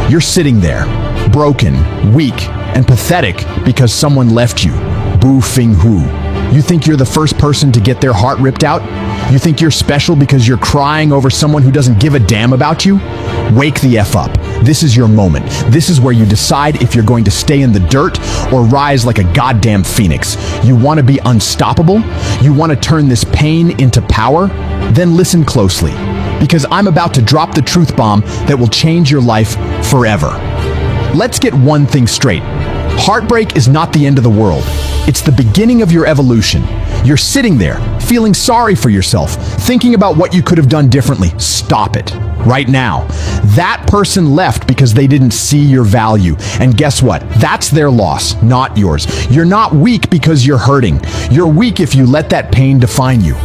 You're sitting there, broken, weak, and pathetic because someone left you. Boo Fing Hu. You think you're the first person to get their heart ripped out? You think you're special because you're crying over someone who doesn't give a damn about you? Wake the F up. This is your moment. This is where you decide if you're going to stay in the dirt or rise like a goddamn phoenix. You want to be unstoppable? You want to turn this pain into power? Then listen closely, because I'm about to drop the truth bomb that will change your life forever. Let's get one thing straight. Heartbreak is not the end of the world. It's the beginning of your evolution. You're sitting there, feeling sorry for yourself, thinking about what you could have done differently. Stop it. Right now. That person left because they didn't see your value. And guess what? That's their loss, not yours. You're not weak because you're hurting. You're weak if you let that pain define you.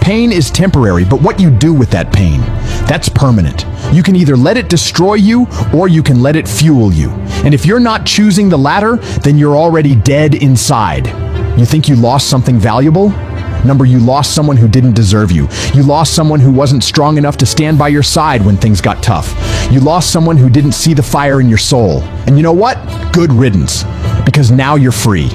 Pain is temporary, but what you do with that pain, that's permanent. You can either let it destroy you or you can let it fuel you. And if you're not choosing the latter, then you're already dead inside. You think you lost something valuable? You lost someone who didn't deserve you. You lost someone who wasn't strong enough to stand by your side when things got tough. You lost someone who didn't see the fire in your soul. And you know what? Good riddance. Because now you're free.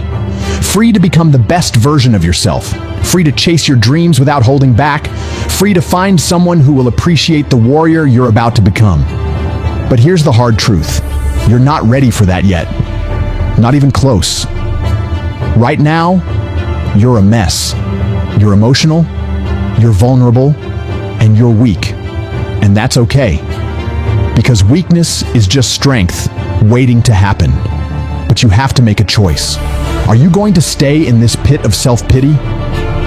Free to become the best version of yourself. Free to chase your dreams without holding back. Free to find someone who will appreciate the warrior you're about to become. But here's the hard truth. You're not ready for that yet. Not even close. Right now, you're a mess. You're emotional, you're vulnerable, and you're weak. And that's okay. Because weakness is just strength waiting to happen. But you have to make a choice. Are you going to stay in this pit of self-pity?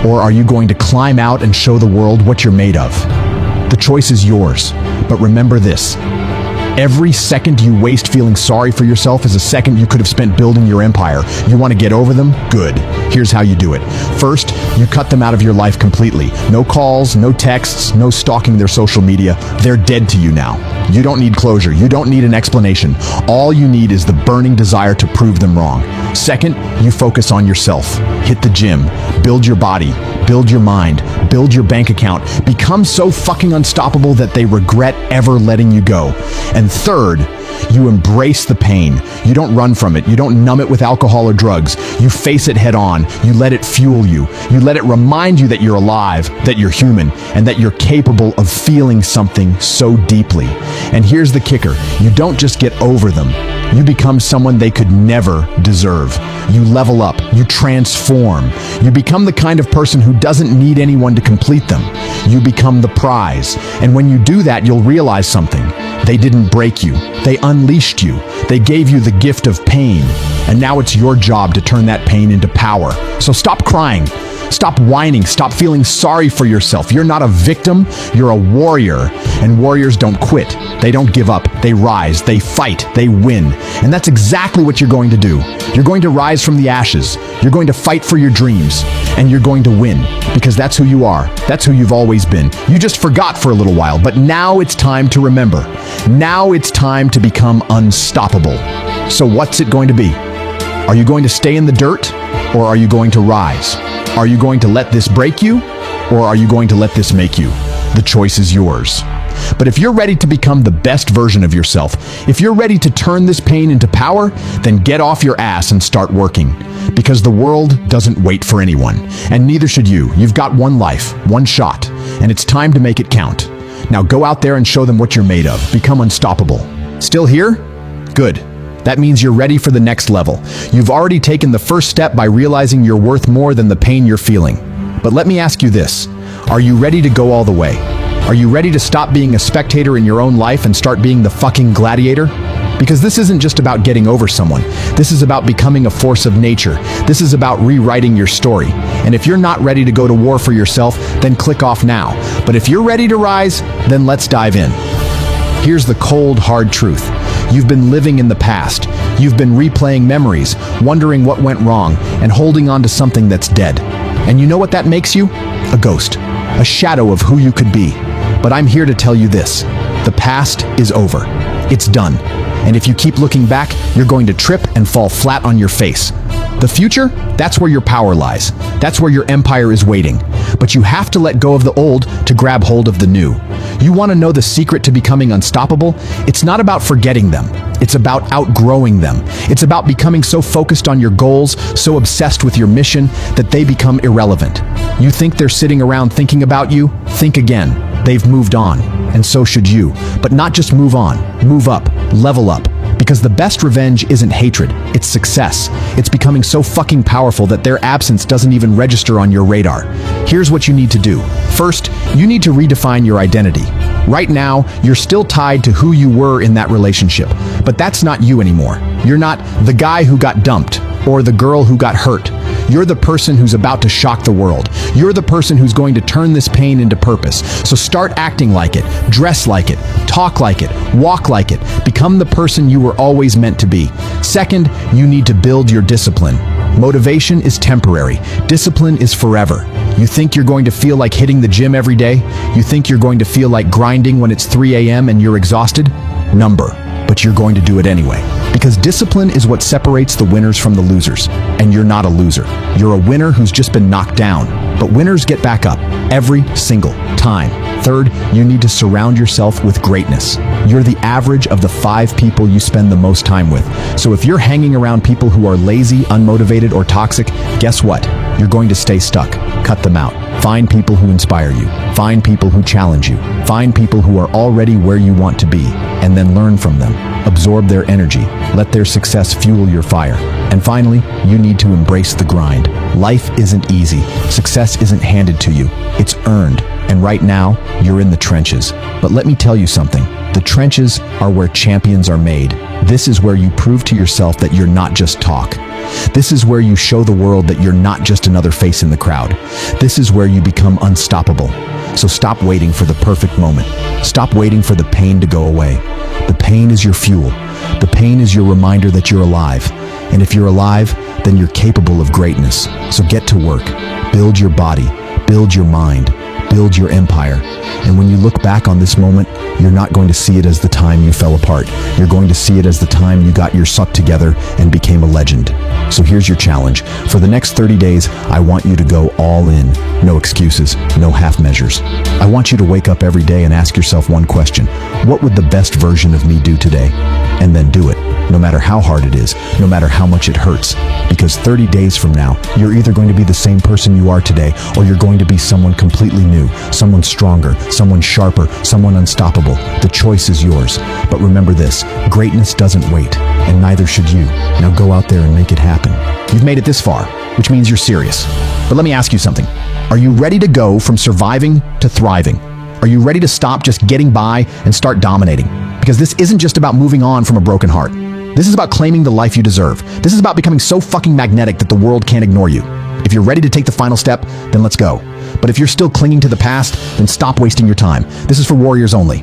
Or are you going to climb out and show the world what you're made of? The choice is yours. But remember this. Every second you waste feeling sorry for yourself is a second you could have spent building your empire. You want to get over them? Good. Here's how you do it. First, you cut them out of your life completely. No calls, no texts, no stalking their social media. They're dead to you now. You don't need closure. You don't need an explanation. All you need is the burning desire to prove them wrong. Second, you focus on yourself. Hit the gym. Build your body. Build your mind. Build your bank account. Become so fucking unstoppable that they regret ever letting you go. And third, you embrace the pain. You don't run from it. You don't numb it with alcohol or drugs. You face it head on. You let it fuel you. You let it remind you that you're alive, that you're human, and that you're capable of feeling something so deeply. And here's the kicker. You don't just get over them. You become someone they could never deserve. You level up. You transform. You become the kind of person who doesn't need anyone to complete them. You become the prize. And when you do that, you'll realize something. They didn't break you. They unleashed you. They gave you the gift of pain. And now it's your job to turn that pain into power. So stop crying. Stop whining. Stop feeling sorry for yourself. You're not a victim. You're a warrior. And warriors don't quit. They don't give up. They rise. They fight. They win. And that's exactly what you're going to do. You're going to rise from the ashes. You're going to fight for your dreams. And you're going to win. Because that's who you are. That's who you've always been. You just forgot for a little while. But now it's time to remember. Now it's time to become unstoppable. So what's it going to be? Are you going to stay in the dirt? Or are you going to rise? Are you going to let this break you? Or are you going to let this make you? The choice is yours. But if you're ready to become the best version of yourself, if you're ready to turn this pain into power, then get off your ass and start working. Because the world doesn't wait for anyone. And neither should you. You've got one life, one shot, and it's time to make it count. Now go out there and show them what you're made of. Become unstoppable. Still here? Good. That means you're ready for the next level. You've already taken the first step by realizing you're worth more than the pain you're feeling. But let me ask you this. Are you ready to go all the way? Are you ready to stop being a spectator in your own life and start being the fucking gladiator? Because this isn't just about getting over someone. This is about becoming a force of nature. This is about rewriting your story. And if you're not ready to go to war for yourself, then click off now. But if you're ready to rise, then let's dive in. Here's the cold, hard truth. You've been living in the past. You've been replaying memories, wondering what went wrong, and holding on to something that's dead. And you know what that makes you? A ghost. A shadow of who you could be. But I'm here to tell you this. The past is over. It's done. And if you keep looking back, you're going to trip and fall flat on your face. The future? That's where your power lies. That's where your empire is waiting. But you have to let go of the old to grab hold of the new. You want to know the secret to becoming unstoppable? It's not about forgetting them. It's about outgrowing them. It's about becoming so focused on your goals, so obsessed with your mission, that they become irrelevant. You think they're sitting around thinking about you? Think again. They've moved on, and so should you. But not just move on, move up, level up. Because the best revenge isn't hatred, it's success. It's becoming so fucking powerful that their absence doesn't even register on your radar. Here's what you need to do. First, you need to redefine your identity. Right now, you're still tied to who you were in that relationship, but that's not you anymore. You're not the guy who got dumped or the girl who got hurt. You're the person who's about to shock the world. You're the person who's going to turn this pain into purpose. So start acting like it, dress like it, talk like it, walk like it. Become the person you were always meant to be. Second, you need to build your discipline. Motivation is temporary. Discipline is forever. You think you're going to feel like hitting the gym every day? You think you're going to feel like grinding when it's 3 a.m. and you're exhausted? But you're going to do it anyway. Because discipline is what separates the winners from the losers. And you're not a loser. You're a winner who's just been knocked down. But winners get back up every single time. Third, you need to surround yourself with greatness. You're the average of the 5 people you spend the most time with. So if you're hanging around people who are lazy, unmotivated, or toxic, guess what? You're going to stay stuck. Cut them out. Find people who inspire you. Find people who challenge you. Find people who are already where you want to be, and then learn from them. Absorb their energy. Let their success fuel your fire. And finally, you need to embrace the grind. Life isn't easy. Success isn't handed to you. It's earned. And right now, you're in the trenches. But let me tell you something. The trenches are where champions are made. This is where you prove to yourself that you're not just talk. This is where you show the world that you're not just another face in the crowd. This is where you become unstoppable. So stop waiting for the perfect moment. Stop waiting for the pain to go away. The pain is your fuel. The pain is your reminder that you're alive. And if you're alive, then you're capable of greatness. So get to work. Build your body. Build your mind. Build your empire. And when you look back on this moment, you're not going to see it as the time you fell apart. You're going to see it as the time you got your suck together and became a legend. So here's your challenge. For the next 30 days, I want you to go all in. No excuses, no half measures. I want you to wake up every day and ask yourself one question. What would the best version of me do today? And then do it, no matter how hard it is, no matter how much it hurts. Because 30 days from now, you're either going to be the same person you are today, or you're going to be someone completely new, someone stronger, someone sharper, someone unstoppable. The choice is yours. But remember this, greatness doesn't wait, and neither should you. Now go out there and make it happen. You've made it this far, which means you're serious. But let me ask you something. Are you ready to go from surviving to thriving? Are you ready to stop just getting by and start dominating? Because this isn't just about moving on from a broken heart. This is about claiming the life you deserve. This is about becoming so fucking magnetic that the world can't ignore you. If you're ready to take the final step, then let's go. But if you're still clinging to the past, then stop wasting your time. This is for warriors only.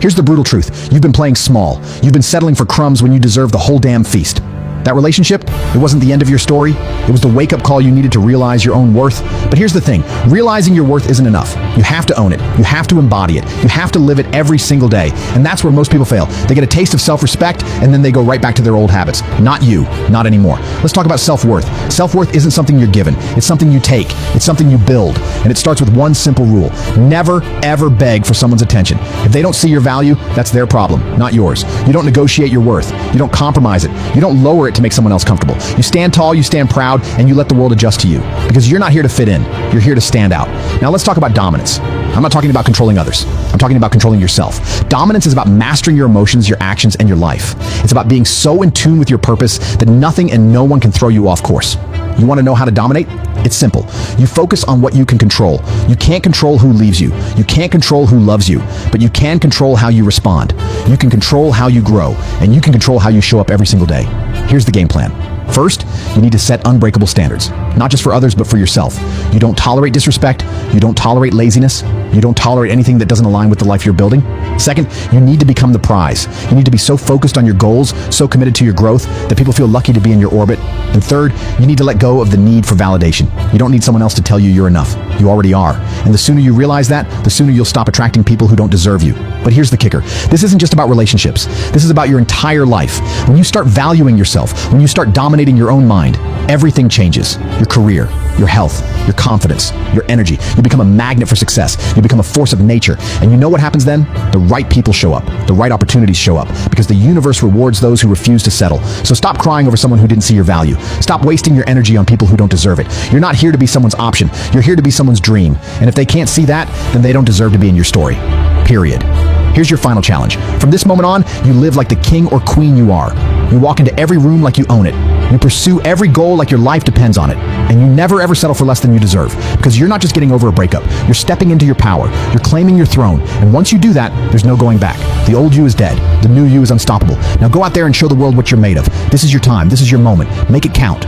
Here's the brutal truth. You've been playing small. You've been settling for crumbs when you deserve the whole damn feast. That relationship, it wasn't the end of your story. It was the wake-up call you needed to realize your own worth. But here's the thing. Realizing your worth isn't enough. You have to own it. You have to embody it. You have to live it every single day. And that's where most people fail. They get a taste of self-respect, and then they go right back to their old habits. Not you. Not anymore. Let's talk about self-worth. Self-worth isn't something you're given. It's something you take. It's something you build. And it starts with one simple rule. Never, ever beg for someone's attention. If they don't see your value, that's their problem, not yours. You don't negotiate your worth. You don't compromise it. You don't lower it to make someone else comfortable. You stand tall, you stand proud, and you let the world adjust to you. Because you're not here to fit in. You're here to stand out. Now let's talk about dominance. I'm not talking about controlling others. I'm talking about controlling yourself. Dominance is about mastering your emotions, your actions, and your life. It's about being so in tune with your purpose that nothing and no one can throw you off course. You want to know how to dominate? It's simple. You focus on what you can control. You can't control who leaves you. You can't control who loves you, but you can control how you respond. You can control how you grow, and you can control how you show up every single day. Here's the game plan. First, you need to set unbreakable standards, not just for others, but for yourself. You don't tolerate disrespect. You don't tolerate laziness. You don't tolerate anything that doesn't align with the life you're building. Second, you need to become the prize. You need to be so focused on your goals, so committed to your growth, that people feel lucky to be in your orbit. And third, you need to let go of the need for validation. You don't need someone else to tell you you're enough. You already are. And the sooner you realize that, the sooner you'll stop attracting people who don't deserve you. But here's the kicker. This isn't just about relationships. This is about your entire life. When you start valuing yourself, when you start dominating your own mind, everything changes. Your career, your health, your confidence, your energy. You become a magnet for success. You become a force of nature. And you know what happens then? The right people show up. The right opportunities show up, because the universe rewards those who refuse to settle. So stop crying over someone who didn't see your value. Stop wasting your energy on people who don't deserve it. You're not here to be someone's option. You're here to be someone's dream. And if they can't see that, then they don't deserve to be in your story. Period. Here's your final challenge. From this moment on, you live like the king or queen you are. You walk into every room like you own it. You pursue every goal like your life depends on it. And you never ever settle for less than you deserve. Because you're not just getting over a breakup. You're stepping into your power. You're claiming your throne. And once you do that, there's no going back. The old you is dead. The new you is unstoppable. Now go out there and show the world what you're made of. This is your time. This is your moment. Make it count.